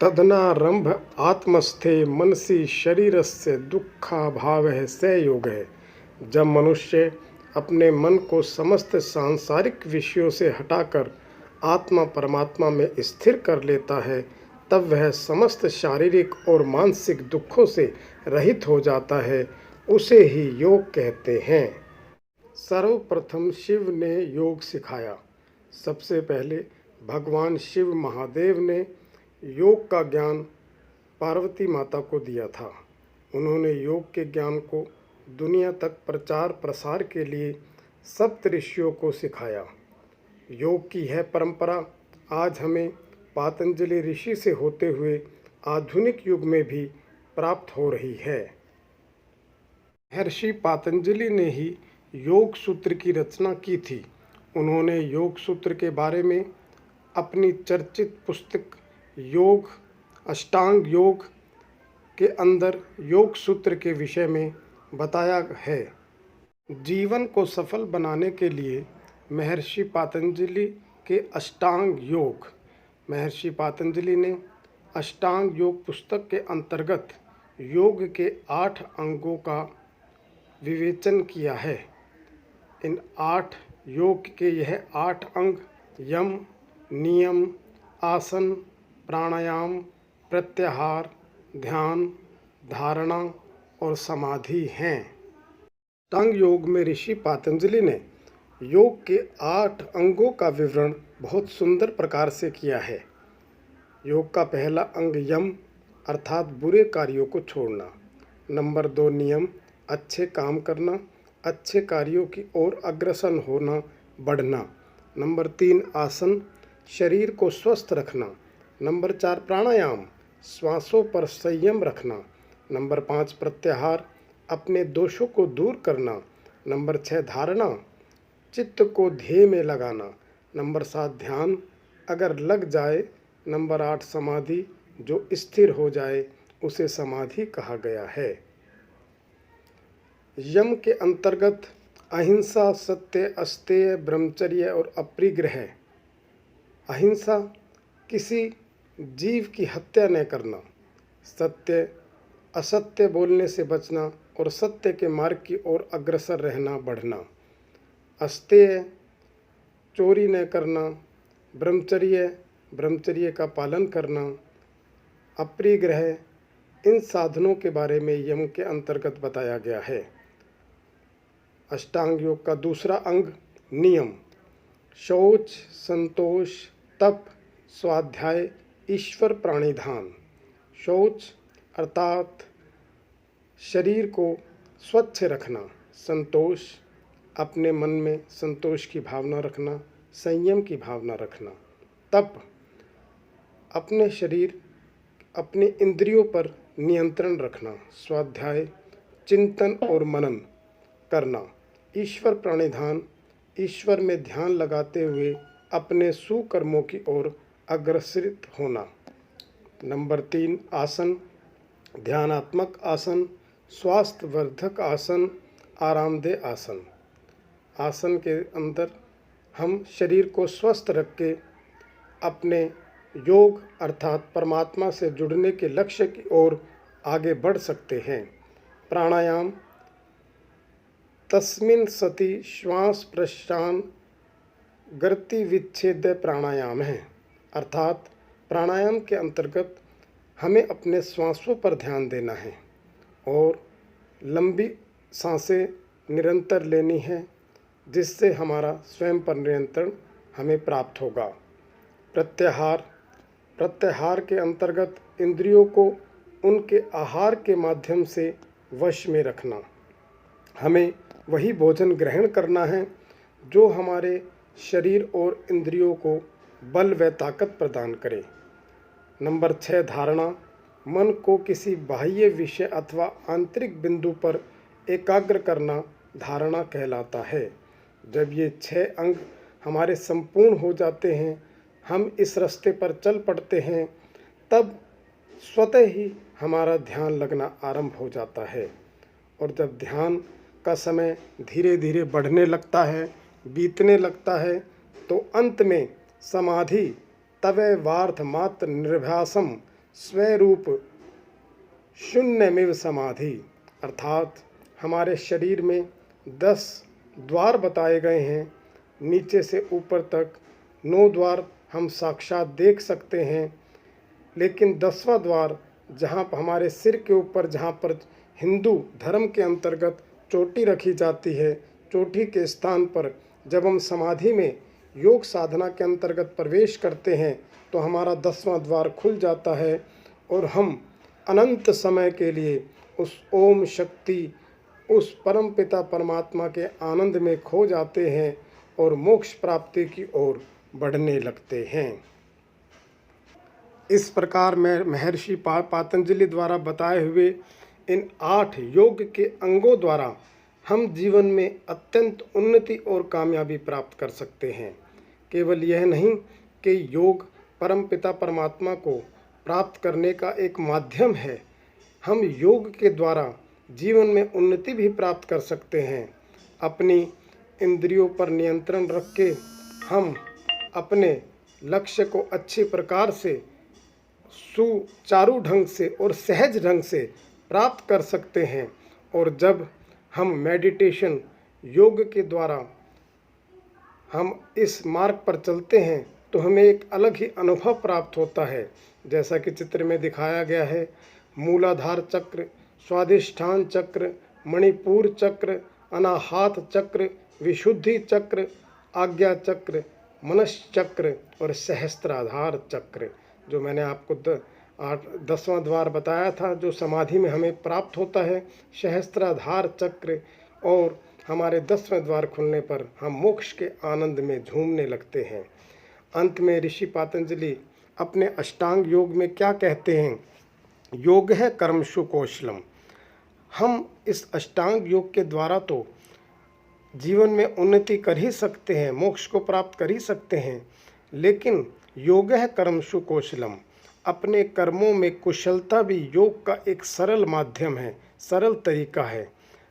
तदनारंभ आत्मस्थे मनसि शरीरस्य दुःखाभावः स योगः। जब मनुष्य अपने मन को समस्त सांसारिक विषयों से हटाकर आत्मा परमात्मा में स्थिर कर लेता है, तब वह समस्त शारीरिक और मानसिक दुखों से रहित हो जाता है। उसे ही योग कहते हैं। सर्वप्रथम शिव ने योग सिखाया। सबसे पहले भगवान शिव महादेव ने योग का ज्ञान पार्वती माता को दिया था। उन्होंने योग के ज्ञान को दुनिया तक प्रचार प्रसार के लिए सप्त ऋषियों को सिखाया। योग की यह परंपरा आज हमें पातंजलि ऋषि से होते हुए आधुनिक युग में भी प्राप्त हो रही है। महर्षि पातंजलि ने ही योग सूत्र की रचना की थी। उन्होंने योग सूत्र के बारे में अपनी चर्चित पुस्तक योग अष्टांग योग के अंदर योग सूत्र के विषय में बताया है। जीवन को सफल बनाने के लिए महर्षि पातंजलि के अष्टांग योग, महर्षि पातंजलि ने अष्टांग योग पुस्तक के अंतर्गत योग के 8 अंगों का विवेचन किया है। इन 8 योग के यह 8 अंग यम, नियम, आसन, प्राणायाम, प्रत्याहार, ध्यान, धारणा और समाधि हैं। अष्टांग योग में ऋषि पातंजलि ने योग के 8 अंगों का विवरण बहुत सुंदर प्रकार से किया है। योग का पहला अंग यम अर्थात बुरे कार्यों को छोड़ना। नंबर 2 नियम, अच्छे काम करना, अच्छे कार्यों की ओर अग्रसर होना, बढ़ना। नंबर 3 आसन, शरीर को स्वस्थ रखना। नंबर 4 प्राणायाम, श्वासों पर संयम रखना। नंबर 5 प्रत्याहार, अपने दोषों को दूर करना। नंबर 6 धारणा, चित्त को ध्येय में लगाना। नंबर 7 ध्यान, अगर लग जाए। नंबर 8 समाधि, जो स्थिर हो जाए उसे समाधि कहा गया है। यम के अंतर्गत अहिंसा, सत्य, अस्तेय, ब्रह्मचर्य और अपरिग्रह। अहिंसा, किसी जीव की हत्या न करना। सत्य, असत्य बोलने से बचना और सत्य के मार्ग की ओर अग्रसर रहना, बढ़ना। अस्तेय, चोरी न करना। ब्रह्मचर्य, ब्रह्मचर्य का पालन करना। अपरिग्रह, इन साधनों के बारे में यम के अंतर्गत बताया गया है। अष्टांग योग का दूसरा अंग नियम, शौच, संतोष, तप, स्वाध्याय, ईश्वर प्राणिधान। शौच अर्थात शरीर को स्वच्छ रखना। संतोष, अपने मन में संतोष की भावना रखना, संयम की भावना रखना। तप, अपने शरीर, अपने इंद्रियों पर नियंत्रण रखना। स्वाध्याय, चिंतन और मनन करना। ईश्वर प्राणिधान, ईश्वर में ध्यान लगाते हुए अपने सुकर्मों की ओर अग्रसरित होना। नंबर 3 आसन, ध्यानात्मक आसन, स्वास्थ्यवर्धक आसन, आरामदेह आसन। आसन के अंदर हम शरीर को स्वस्थ रख के अपने योग अर्थात परमात्मा से जुड़ने के लक्ष्य की ओर आगे बढ़ सकते हैं। प्राणायाम, तस्मिन् सति श्वास प्रश्वास गति विच्छेद प्राणायाम है। अर्थात प्राणायाम के अंतर्गत हमें अपने श्वासों पर ध्यान देना है और लंबी सांसें निरंतर लेनी है, जिससे हमारा स्वयं पर नियंत्रण हमें प्राप्त होगा। प्रत्याहार, प्रत्याहार के अंतर्गत इंद्रियों को उनके आहार के माध्यम से वश में रखना। हमें वही भोजन ग्रहण करना है जो हमारे शरीर और इंद्रियों को बल व ताकत प्रदान करे। नंबर 6 धारणा, मन को किसी बाह्य विषय अथवा आंतरिक बिंदु पर एकाग्र करना धारणा कहलाता है। जब ये 6 अंग हमारे संपूर्ण हो जाते हैं, हम इस रास्ते पर चल पड़ते हैं, तब स्वतः ही हमारा ध्यान लगना आरंभ हो जाता है। और जब ध्यान का समय धीरे धीरे बढ़ने लगता है, बीतने लगता है, तो अंत में समाधि तवे वार्थ मात्र निर्भयासम स्वरूप शून्यमेव समाधि, अर्थात हमारे शरीर में 10 द्वार बताए गए हैं। नीचे से ऊपर तक 9 द्वार हम साक्षात देख सकते हैं, लेकिन 10वां द्वार जहाँ पर हमारे सिर के ऊपर, जहाँ पर हिंदू धर्म के अंतर्गत चोटी रखी जाती है, चोटी के स्थान पर जब हम समाधि में योग साधना के अंतर्गत प्रवेश करते हैं तो हमारा 10वां द्वार खुल जाता है और हम अनंत समय के लिए उस ओम शक्ति, उस परम पिता परमात्मा के आनंद में खो जाते हैं और मोक्ष प्राप्ति की ओर बढ़ने लगते हैं। इस प्रकार मैं महर्षि पातंजलि द्वारा बताए हुए इन 8 योग के अंगों द्वारा हम जीवन में अत्यंत उन्नति और कामयाबी प्राप्त कर सकते हैं। केवल यह नहीं कि योग परम पिता परमात्मा को प्राप्त करने का एक माध्यम है, हम योग के द्वारा जीवन में उन्नति भी प्राप्त कर सकते हैं। अपनी इंद्रियों पर नियंत्रण रख के हम अपने लक्ष्य को अच्छी प्रकार से, सुचारू ढंग से और सहज ढंग से प्राप्त कर सकते हैं। और जब हम मेडिटेशन योग के द्वारा हम इस मार्ग पर चलते हैं तो हमें एक अलग ही अनुभव प्राप्त होता है। जैसा कि चित्र में दिखाया गया है, मूलाधार चक्र, स्वाधिष्ठान चक्र, मणिपुर चक्र, अनाहत चक्र, विशुद्धि चक्र, आज्ञा चक्र, मनश्चक्र और सहस्त्राधार चक्र, जो मैंने आपको 10वां द्वार बताया था जो समाधि में हमें प्राप्त होता है, सहस्त्राधार चक्र। और हमारे 10वें द्वार खुलने पर हम मोक्ष के आनंद में झूमने लगते हैं। अंत में ऋषि पातंजलि अपने अष्टांग योग में क्या कहते हैं? योग है कर्मसु कौशलम। हम इस अष्टांग योग के द्वारा तो जीवन में उन्नति कर ही सकते हैं, मोक्ष को प्राप्त कर ही सकते हैं, लेकिन योग है कर्मसु कौशलम, अपने कर्मों में कुशलता भी योग का एक सरल माध्यम है, सरल तरीका है।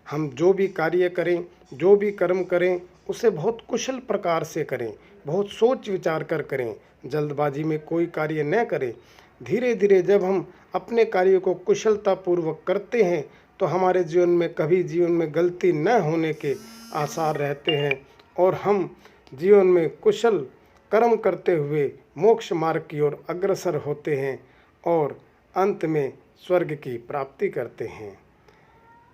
हम जो भी कार्य करें, जो भी कर्म करें, उसे बहुत कुशल प्रकार से करें, बहुत सोच विचार कर करें, जल्दबाजी में कोई कार्य न करें। धीरे धीरे जब हम अपने कार्य को कुशलतापूर्वक करते हैं तो हमारे जीवन में कभी जीवन में गलती न होने के आसार रहते हैं और हम जीवन में कुशल कर्म करते हुए मोक्ष मार्ग की ओर अग्रसर होते हैं और अंत में स्वर्ग की प्राप्ति करते हैं।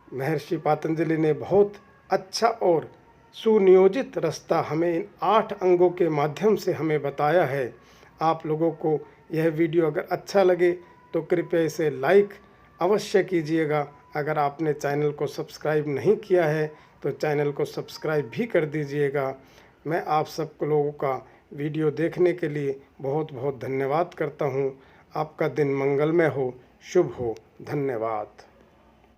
महर्षि पातंजलि ने बहुत अच्छा और सुनियोजित रास्ता हमें इन 8 अंगों के माध्यम से हमें बताया है। आप लोगों को यह वीडियो अगर अच्छा लगे तो कृपया इसे लाइक अवश्य कीजिएगा। अगर आपने चैनल को सब्सक्राइब नहीं किया है तो चैनल को सब्सक्राइब भी कर दीजिएगा। मैं आप सब लोगों का वीडियो देखने के लिए बहुत बहुत धन्यवाद करता हूँ। आपका दिन मंगलमय हो, शुभ हो। धन्यवाद।